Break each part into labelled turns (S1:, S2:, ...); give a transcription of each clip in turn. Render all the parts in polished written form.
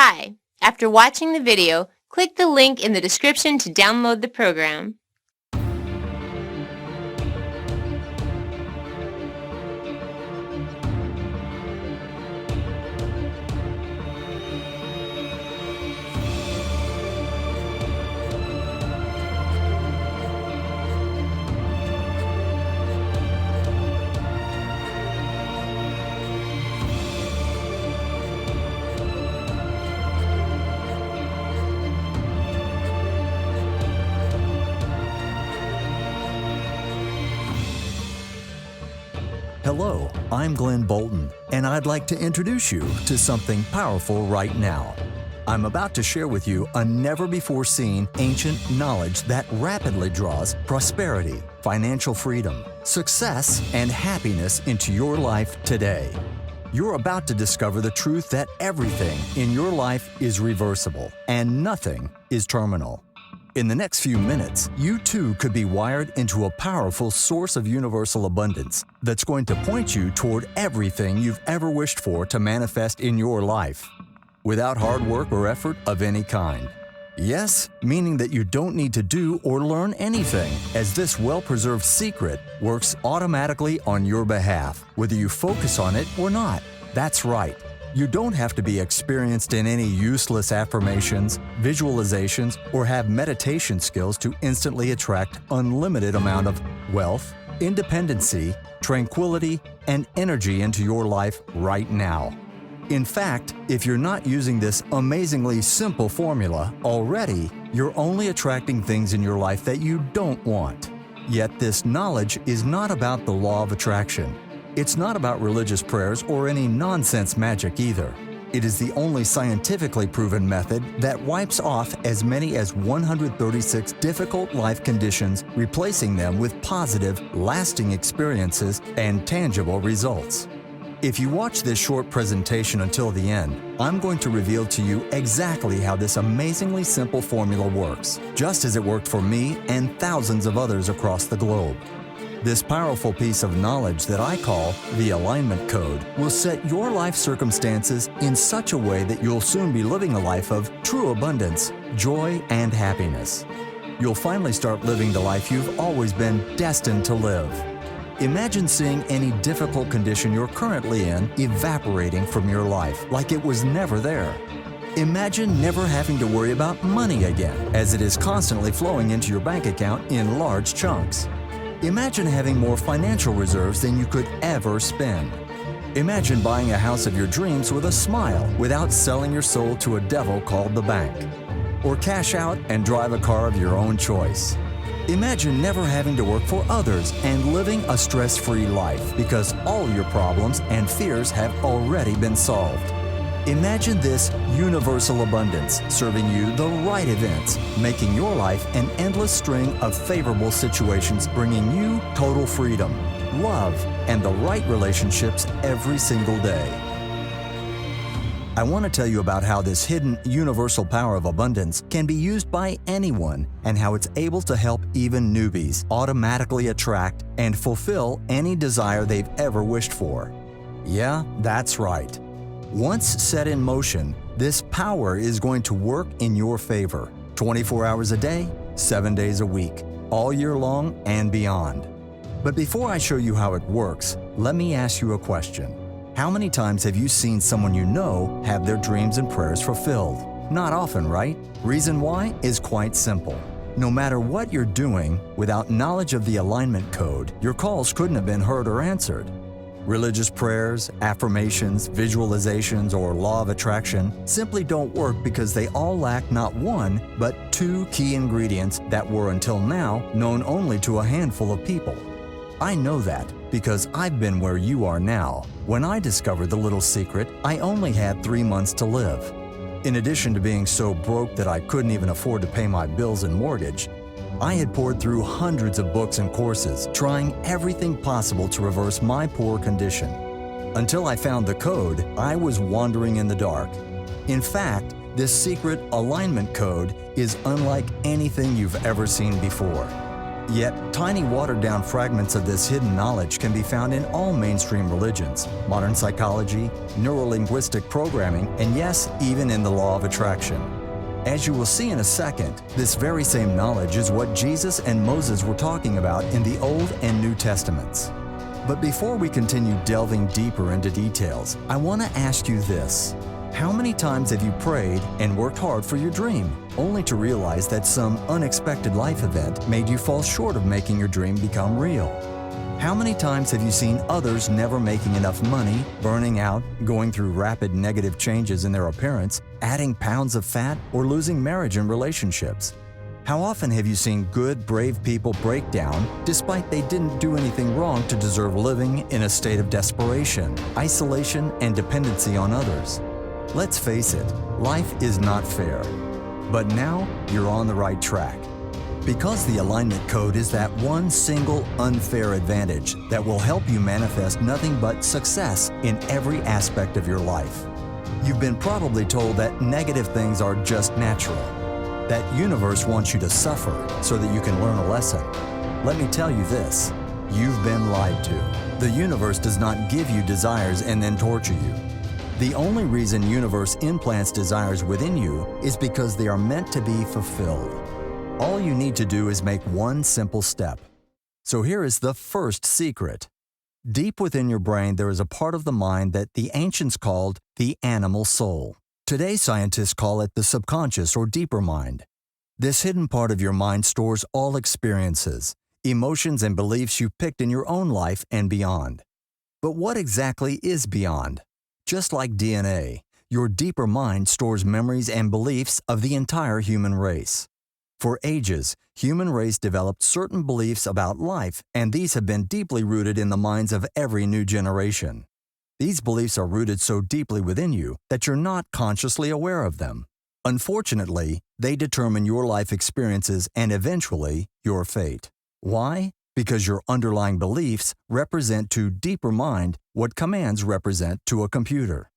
S1: Hi. After watching the video, click the link in the description to download the program.
S2: Hello, I'm Glenn Bolton, and I'd like to introduce you to something powerful right now. I'm about to share with you a never-before-seen ancient knowledge that rapidly draws prosperity, financial freedom, success, and happiness into your life today. You're about to discover the truth that everything in your life is reversible and nothing is terminal. In the next few minutes, you too could be wired into a powerful source of universal abundance that's going to point you toward everything you've ever wished for to manifest in your life, without hard work or effort of any kind. Yes, meaning that you don't need to do or learn anything, as this well-preserved secret works automatically on your behalf, whether you focus on it or not. That's right. You don't have to be experienced in any useless affirmations, visualizations, or have meditation skills to instantly attract unlimited amount of wealth, independency, tranquility, and energy into your life right now. In fact, if you're not using this amazingly simple formula already, you're only attracting things in your life that you don't want. Yet this knowledge is not about the law of attraction. It's not about religious prayers or any nonsense magic either. It is the only scientifically proven method that wipes off as many as 136 difficult life conditions, replacing them with positive, lasting experiences and tangible results. If you watch this short presentation until the end, I'm going to reveal to you exactly how this amazingly simple formula works, just as it worked for me and thousands of others across the globe. This powerful piece of knowledge that I call the Alignment Code will set your life circumstances in such a way that you'll soon be living a life of true abundance, joy, and happiness. You'll finally start living the life you've always been destined to live. Imagine seeing any difficult condition you're currently in evaporating from your life like it was never there. Imagine never having to worry about money again, as it is constantly flowing into your bank account in large chunks. Imagine having more financial reserves than you could ever spend. Imagine buying a house of your dreams with a smile without selling your soul to a devil called the bank. Or cash out and drive a car of your own choice. Imagine never having to work for others and living a stress-free life because all your problems and fears have already been solved. Imagine this universal abundance serving you the right events, making your life an endless string of favorable situations, bringing you total freedom, love, and the right relationships every single day. I want to tell you about how this hidden universal power of abundance can be used by anyone and how it's able to help even newbies automatically attract and fulfill any desire they've ever wished for. Yeah, that's right. Once set in motion, this power is going to work in your favor 24 hours a day, 7 days a week, all year long and beyond. But before I show you how it works, let me ask you a question. How many times have you seen someone you know have their dreams and prayers fulfilled? Not often, right? Reason why is quite simple. No matter what you're doing, without knowledge of the alignment code, your calls couldn't have been heard or answered. Religious prayers, affirmations, visualizations, or law of attraction simply don't work because they all lack not one, but two key ingredients that were until now known only to a handful of people. I know that because I've been where you are now. When I discovered the little secret, I only had 3 months to live. In addition to being so broke that I couldn't even afford to pay my bills and mortgage, I had poured through hundreds of books and courses, trying everything possible to reverse my poor condition. Until I found the code, I was wandering in the dark. In fact, this secret alignment code is unlike anything you've ever seen before. Yet, tiny watered-down fragments of this hidden knowledge can be found in all mainstream religions, modern psychology, neurolinguistic programming, and yes, even in the law of attraction. As you will see in a second, this very same knowledge is what Jesus and Moses were talking about in the Old and New Testaments. But before we continue delving deeper into details, I want to ask you this. How many times have you prayed and worked hard for your dream, only to realize that some unexpected life event made you fall short of making your dream become real? How many times have you seen others never making enough money, burning out, going through rapid negative changes in their appearance, adding pounds of fat, or losing marriage and relationships? How often have you seen good, brave people break down despite they didn't do anything wrong to deserve living in a state of desperation, isolation, and dependency on others? Let's face it, life is not fair. But now you're on the right track. Because the alignment code is that one single unfair advantage that will help you manifest nothing but success in every aspect of your life. You've been probably told that negative things are just natural. That universe wants you to suffer so that you can learn a lesson. Let me tell you this, you've been lied to. The universe does not give you desires and then torture you. The only reason universe implants desires within you is because they are meant to be fulfilled. All you need to do is make one simple step. So here is the first secret. Deep within your brain, there is a part of the mind that the ancients called the animal soul. Today, scientists call it the subconscious or deeper mind. This hidden part of your mind stores all experiences, emotions, and beliefs you picked in your own life and beyond. But what exactly is beyond? Just like DNA, your deeper mind stores memories and beliefs of the entire human race. For ages, human race developed certain beliefs about life, and these have been deeply rooted in the minds of every new generation. These beliefs are rooted so deeply within you that you're not consciously aware of them. Unfortunately, they determine your life experiences and eventually your fate. Why? Because your underlying beliefs represent to deeper mind what commands represent to a computer.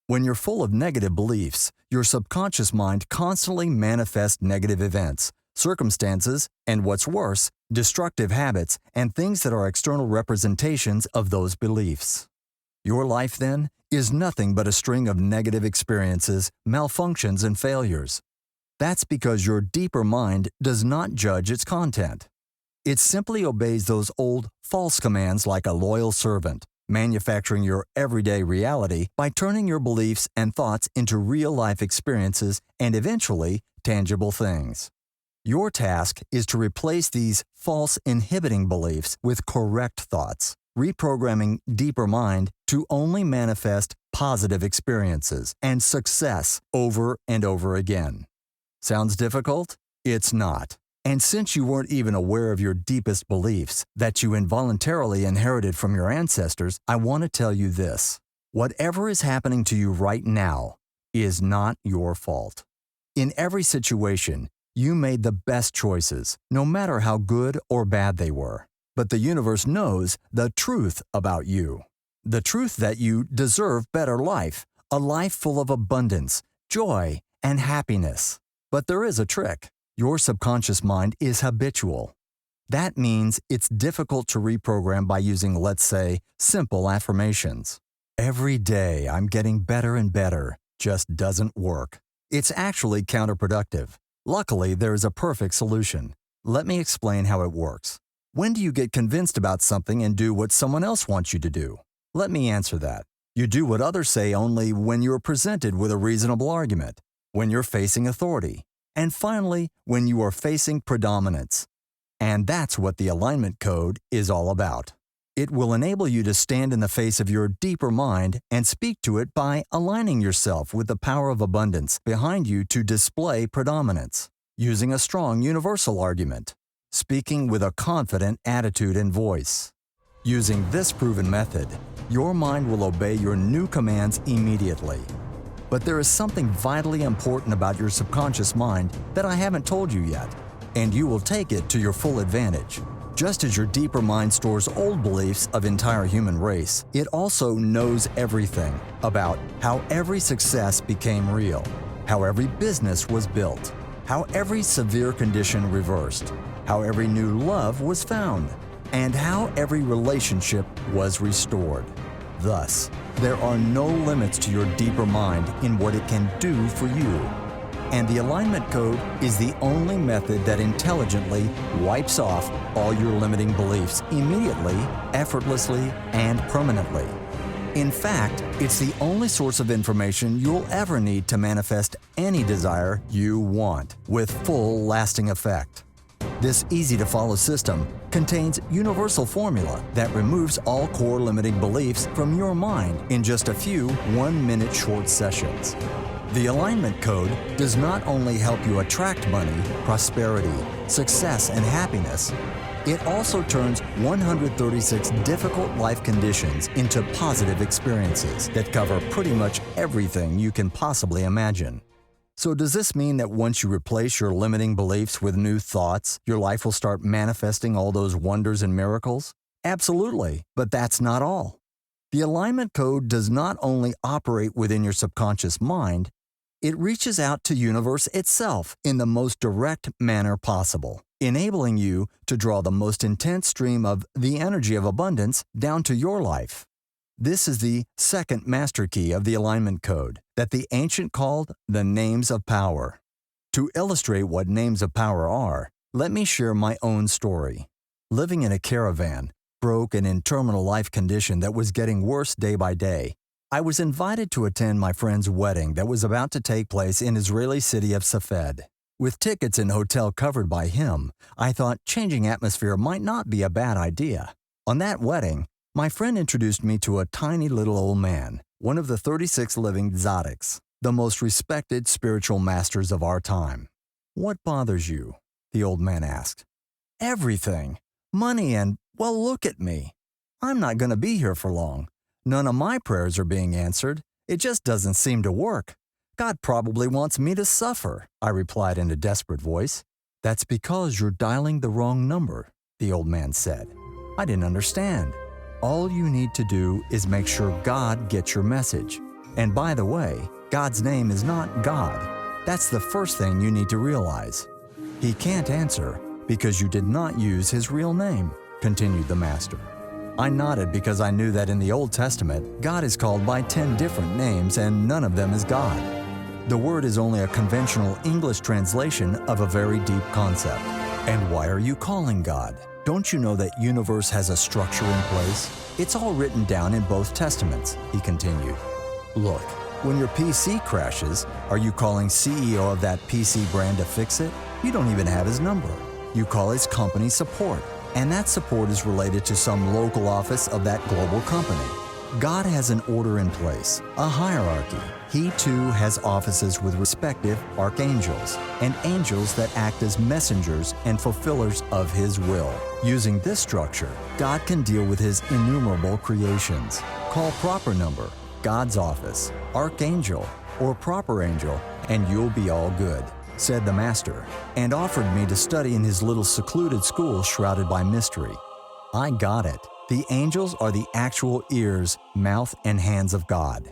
S2: When you're full of negative beliefs, your subconscious mind constantly manifests negative events, circumstances, and what's worse, destructive habits and things that are external representations of those beliefs. Your life, then, is nothing but a string of negative experiences, malfunctions, and failures. That's because your deeper mind does not judge its content. It simply obeys those old, false commands like a loyal servant, manufacturing your everyday reality by turning your beliefs and thoughts into real-life experiences and eventually tangible things. Your task is to replace these false inhibiting beliefs with correct thoughts, reprogramming deeper mind to only manifest positive experiences and success over and over again. Sounds difficult? It's not. And since you weren't even aware of your deepest beliefs that you involuntarily inherited from your ancestors, I want to tell you this. Whatever is happening to you right now is not your fault. In every situation, you made the best choices, no matter how good or bad they were. But the universe knows the truth about you. The truth that you deserve better life, a life full of abundance, joy, and happiness. But there is a trick. Your subconscious mind is habitual. That means it's difficult to reprogram by using, let's say, simple affirmations. Every day I'm getting better and better just doesn't work. It's actually counterproductive. Luckily, there is a perfect solution. Let me explain how it works. When do you get convinced about something and do what someone else wants you to do? Let me answer that. You do what others say only when you're presented with a reasonable argument, when you're facing authority, and finally, when you are facing predominance. And that's what the alignment code is all about. It will enable you to stand in the face of your deeper mind and speak to it by aligning yourself with the power of abundance behind you to display predominance, using a strong universal argument, speaking with a confident attitude and voice. Using this proven method, your mind will obey your new commands immediately. But there is something vitally important about your subconscious mind that I haven't told you yet, and you will take it to your full advantage. Just as your deeper mind stores old beliefs of entire human race, it also knows everything about how every success became real, how every business was built, how every severe condition reversed, how every new love was found, and how every relationship was restored. Thus, there are no limits to your deeper mind in what it can do for you. And the alignment code is the only method that intelligently wipes off all your limiting beliefs immediately, effortlessly, and permanently. In fact, it's the only source of information you'll ever need to manifest any desire you want with full lasting effect. This easy-to-follow system contains universal formula that removes all core limiting beliefs from your mind in just a few one-minute short sessions. The alignment code does not only help you attract money, prosperity, success, and happiness, it also turns 136 difficult life conditions into positive experiences that cover pretty much everything you can possibly imagine. So does this mean that once you replace your limiting beliefs with new thoughts, your life will start manifesting all those wonders and miracles? Absolutely, but that's not all. The alignment code does not only operate within your subconscious mind, it reaches out to universe itself in the most direct manner possible, enabling you to draw the most intense stream of the energy of abundance down to your life. This is the second master key of the alignment code that the ancient called the names of power. To illustrate what names of power are, let me share my own story. Living in a caravan, broke and in terminal life condition that was getting worse day by day, I was invited to attend my friend's wedding that was about to take place in Israeli city of Safed. With tickets and hotel covered by him, I thought changing atmosphere might not be a bad idea. On that wedding, my friend introduced me to a tiny little old man, one of the 36 living tzaddiks, the most respected spiritual masters of our time. "What bothers you?" the old man asked. "Everything. Money and, well, look at me. I'm not going to be here for long. None of my prayers are being answered. It just doesn't seem to work. God probably wants me to suffer," I replied in a desperate voice. "That's because you're dialing the wrong number," the old man said. I didn't understand. All you need to do is make sure God gets your message. And by the way, God's name is not God. That's the first thing you need to realize. He can't answer because you did not use his real name, continued the master. I nodded because I knew that in the Old Testament, God is called by 10 different names and none of them is God. The word is only a conventional English translation of a very deep concept. And why are you calling God? Don't you know that universe has a structure in place? It's all written down in both testaments, he continued. Look, when your PC crashes, are you calling CEO of that PC brand to fix it? You don't even have his number. You call his company support, and that support is related to some local office of that global company. God has an order in place, a hierarchy. He too has offices with respective archangels and angels that act as messengers and fulfillers of His will. Using this structure, God can deal with His innumerable creations. Call proper number, God's office, archangel, or proper angel, and you'll be all good, said the master, and offered me to study in his little secluded school shrouded by mystery. I got it. The angels are the actual ears, mouth, and hands of God.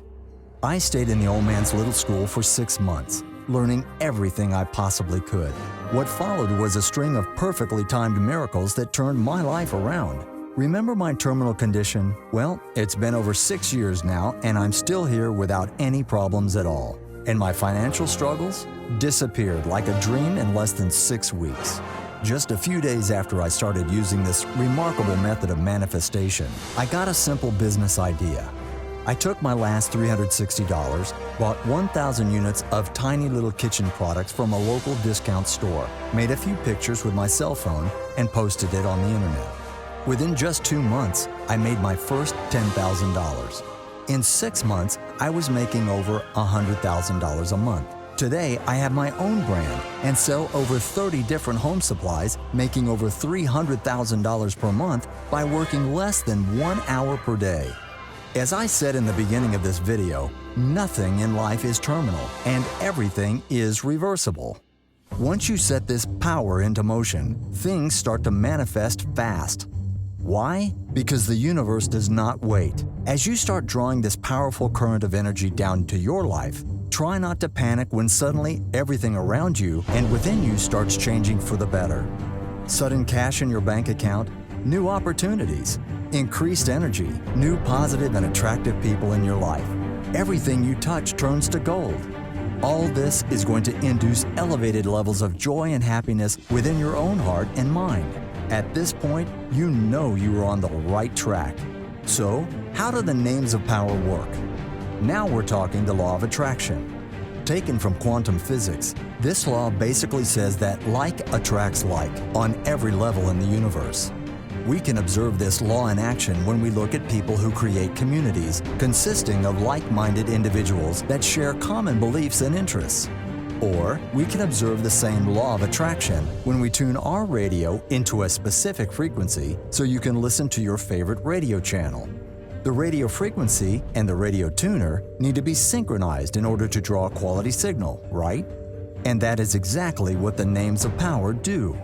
S2: I stayed in the old man's little school for 6 months, learning everything I possibly could. What followed was a string of perfectly timed miracles that turned my life around. Remember my terminal condition? Well, it's been over 6 years now, and I'm still here without any problems at all. And my financial struggles disappeared like a dream in less than 6 weeks. Just a few days after I started using this remarkable method of manifestation, I got a simple business idea. I took my last $360, bought 1,000 units of tiny little kitchen products from a local discount store, made a few pictures with my cell phone, and posted it on the internet. Within just 2 months, I made my first $10,000. In 6 months, I was making over $100,000 a month. Today, I have my own brand and sell over 30 different home supplies, making over $300,000 per month by working less than 1 hour per day. As I said in the beginning of this video, nothing in life is terminal and everything is reversible. Once you set this power into motion, things start to manifest fast. Why? Because the universe does not wait. As you start drawing this powerful current of energy down to your life, try not to panic when suddenly everything around you and within you starts changing for the better. Sudden cash in your bank account, new opportunities, increased energy, new positive and attractive people in your life. Everything you touch turns to gold. All this is going to induce elevated levels of joy and happiness within your own heart and mind. At this point, you know you are on the right track. So, how do the names of power work? Now we're talking the law of attraction. Taken from quantum physics, this law basically says that like attracts like on every level in the universe. We can observe this law in action when we look at people who create communities consisting of like-minded individuals that share common beliefs and interests. Or we can observe the same law of attraction when we tune our radio into a specific frequency so you can listen to your favorite radio channel. The radio frequency and the radio tuner need to be synchronized in order to draw a quality signal, right? And that is exactly what the names of power do.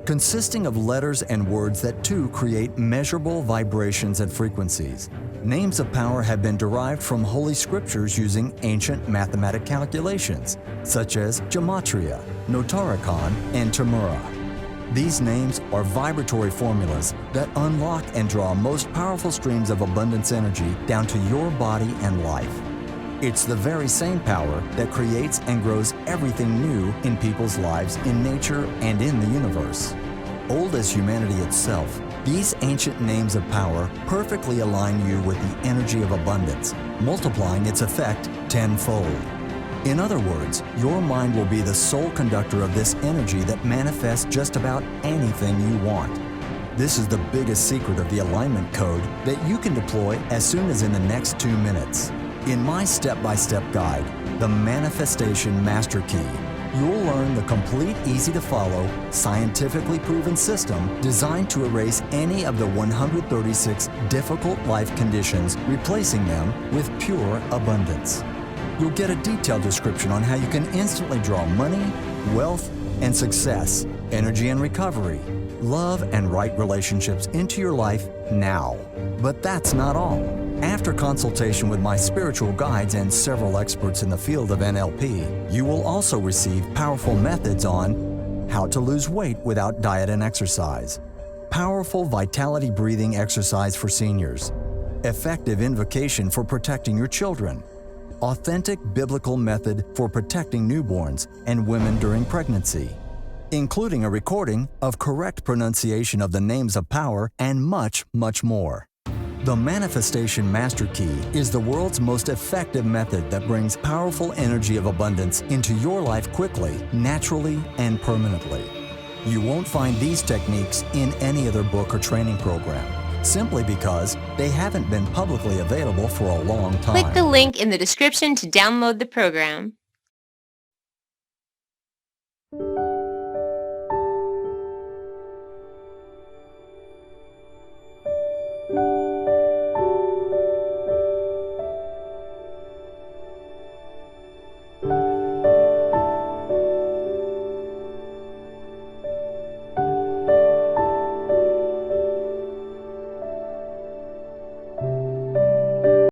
S2: Consisting of letters and words that too create measurable vibrations and frequencies. Names of power have been derived from Holy Scriptures using ancient mathematic calculations, such as Gematria, Notarikon, and Temura. These names are vibratory formulas that unlock and draw most powerful streams of abundance energy down to your body and life. It's the very same power that creates and grows everything new in people's lives, in nature, and in the universe. Old as humanity itself, these ancient names of power perfectly align you with the energy of abundance, multiplying its effect tenfold. In other words, your mind will be the sole conductor of this energy that manifests just about anything you want. This is the biggest secret of the alignment code that you can deploy as soon as in the next 2 minutes. In my step-by-step guide, The Manifestation Master Key, you'll learn the complete, easy-to-follow, scientifically proven system designed to erase any of the 136 difficult life conditions, replacing them with pure abundance. You'll get a detailed description on how you can instantly draw money, wealth, and success, energy and recovery, love and right relationships into your life now. But that's not all. After consultation with my spiritual guides and several experts in the field of NLP, you will also receive powerful methods on how to lose weight without diet and exercise, powerful vitality breathing exercise for seniors, effective invocation for protecting your children, authentic biblical method for protecting newborns and women during pregnancy, including a recording of correct pronunciation of the names of power, and much, much more. The Manifestation Master Key is the world's most effective method that brings powerful energy of abundance into your life quickly, naturally, and permanently. You won't find these techniques in any other book or training program, simply because they haven't been publicly available for a long time.
S1: Click the link in the description to download the program.